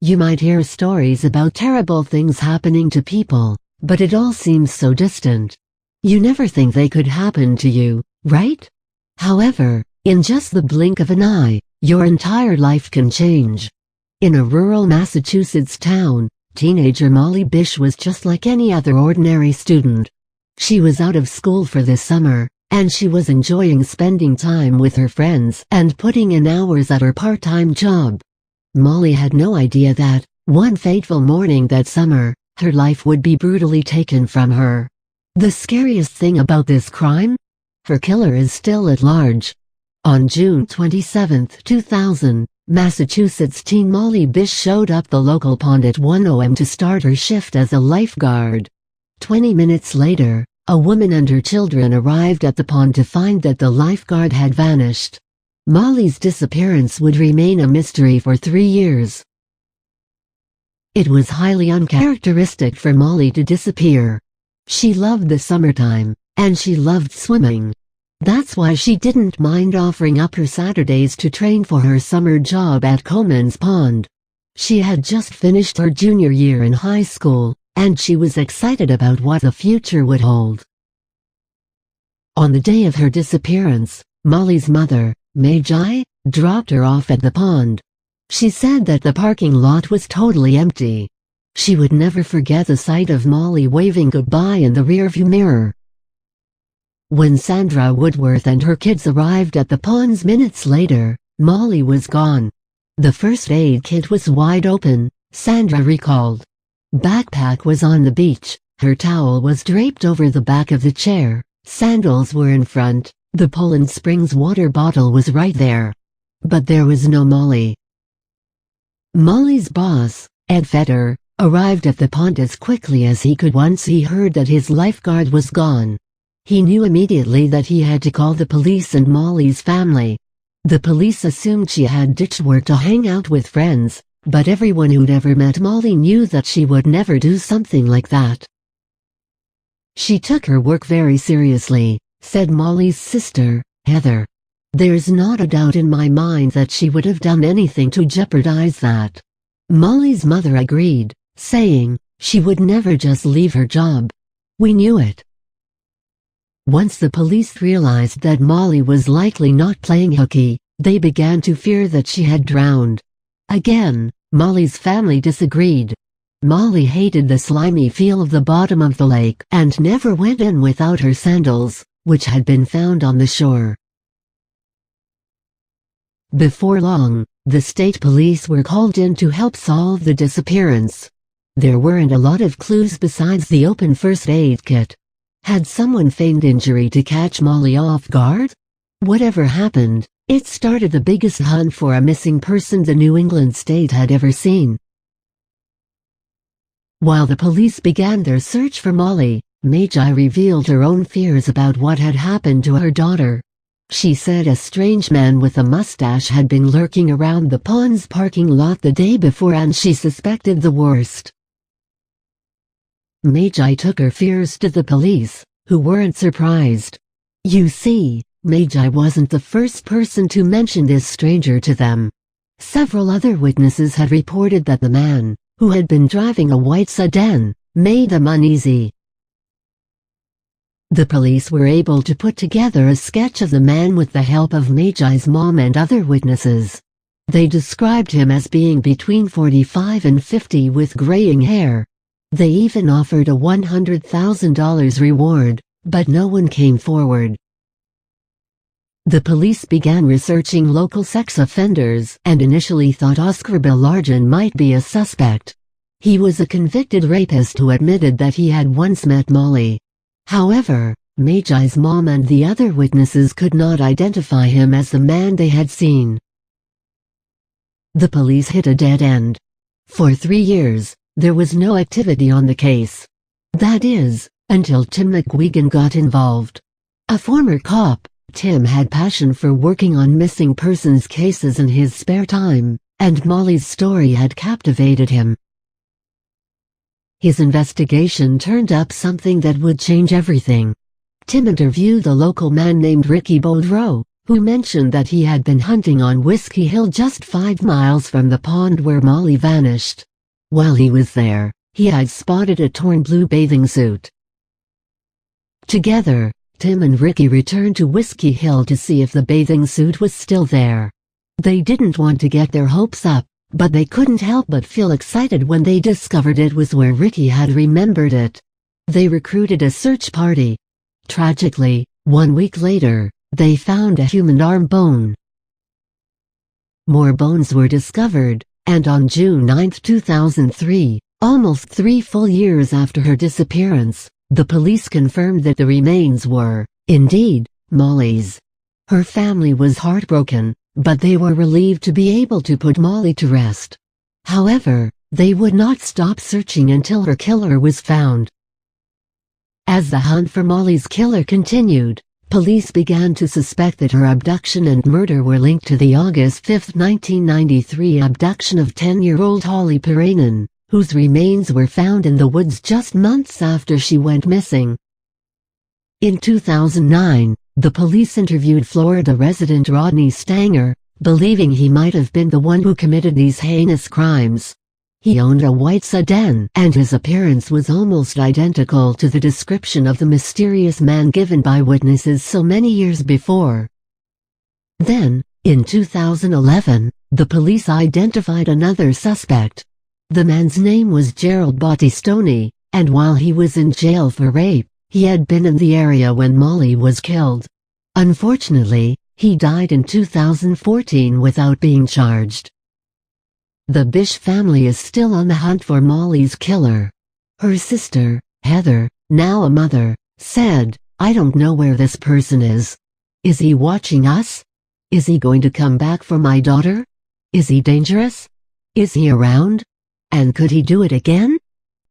You might hear stories about terrible things happening to people, but it all seems so distant. You never think they could happen to you, right? However, in just the blink of an eye, your entire life can change. In a rural Massachusetts town, teenager Molly Bish was just like any other ordinary student. She was out of school for this summer, and she was enjoying spending time with her friends and putting in hours at her part-time job. Molly had no idea that, one fateful morning that summer, her life would be brutally taken from her. The scariest thing about this crime? Her killer is still at large. On June 27, 2000, Massachusetts teen Molly Bish showed up the local pond at 1 a.m. to start her shift as a lifeguard. 20 minutes later, a woman and her children arrived at the pond to find that the lifeguard had vanished. Molly's disappearance would remain a mystery for 3 years. It was highly uncharacteristic for Molly to disappear. She loved the summertime, and she loved swimming. That's why she didn't mind offering up her Saturdays to train for her summer job at Coman's Pond. She had just finished her junior year in high school, and she was excited about what the future would hold. On the day of her disappearance, Molly's mother, Magi, dropped her off at the pond. She said that the parking lot was totally empty. She would never forget the sight of Molly waving goodbye in the rearview mirror. When Sandra Woodworth and her kids arrived at the ponds minutes later, Molly was gone. The first aid kit was wide open, Sandra recalled. Backpack was on the beach, her towel was draped over the back of the chair, sandals were in front. The Poland Springs water bottle was right there. But there was no Molly. Molly's boss, Ed Fetter, arrived at the pond as quickly as he could once he heard that his lifeguard was gone. He knew immediately that he had to call the police and Molly's family. The police assumed she had ditched work to hang out with friends, but everyone who'd ever met Molly knew that she would never do something like that. She took her work very seriously, said Molly's sister, Heather. There's not a doubt in my mind that she would have done anything to jeopardize that. Molly's mother agreed, saying, she would never just leave her job. We knew it. Once the police realized that Molly was likely not playing hooky, they began to fear that she had drowned. Again, Molly's family disagreed. Molly hated the slimy feel of the bottom of the lake and never went in without her sandals, which had been found on the shore. Before long, the state police were called in to help solve the disappearance. There weren't a lot of clues besides the open first aid kit. Had someone feigned injury to catch Molly off guard? Whatever happened, it started the biggest hunt for a missing person the New England state had ever seen. While the police began their search for Molly, Magi revealed her own fears about what had happened to her daughter. She said a strange man with a mustache had been lurking around the pond's parking lot the day before and she suspected the worst. Magi took her fears to the police, who weren't surprised. You see, Magi wasn't the first person to mention this stranger to them. Several other witnesses had reported that the man, who had been driving a white sedan, made them uneasy. The police were able to put together a sketch of the man with the help of Magi's mom and other witnesses. They described him as being between 45 and 50 with graying hair. They even offered a $100,000 reward, but no one came forward. The police began researching local sex offenders and initially thought Oscar Belarjan might be a suspect. He was a convicted rapist who admitted that he had once met Molly. However, Magi's mom and the other witnesses could not identify him as the man they had seen. The police hit a dead end. For 3 years, there was no activity on the case. That is, until Tim McGuigan got involved. A former cop, Tim had passion for working on missing persons cases in his spare time, and Molly's story had captivated him. His investigation turned up something that would change everything. Tim interviewed a local man named Ricky Boudreau, who mentioned that he had been hunting on Whiskey Hill just 5 miles from the pond where Molly vanished. While he was there, he had spotted a torn blue bathing suit. Together, Tim and Ricky returned to Whiskey Hill to see if the bathing suit was still there. They didn't want to get their hopes up, but they couldn't help but feel excited when they discovered it was where Ricky had remembered it. They recruited a search party. Tragically, 1 week later, they found a human arm bone. More bones were discovered, and on June 9, 2003, almost 3 full years after her disappearance, the police confirmed that the remains were, indeed, Molly's. Her family was heartbroken, but they were relieved to be able to put Molly to rest. However, they would not stop searching until her killer was found. As the hunt for Molly's killer continued, police began to suspect that her abduction and murder were linked to the August 5, 1993 abduction of 10-year-old Holly Piirainen, whose remains were found in the woods just months after she went missing. In 2009, the police interviewed Florida resident Rodney Stanger, believing he might have been the one who committed these heinous crimes. He owned a white sedan, and his appearance was almost identical to the description of the mysterious man given by witnesses so many years before. Then, in 2011, the police identified another suspect. The man's name was Gerald Battistoni, and while he was in jail for rape, he had been in the area when Molly was killed. Unfortunately, he died in 2014 without being charged. The Bish family is still on the hunt for Molly's killer. Her sister, Heather, now a mother, said, "I don't know where this person is. Is he watching us? Is he going to come back for my daughter? Is he dangerous? Is he around? And could he do it again?"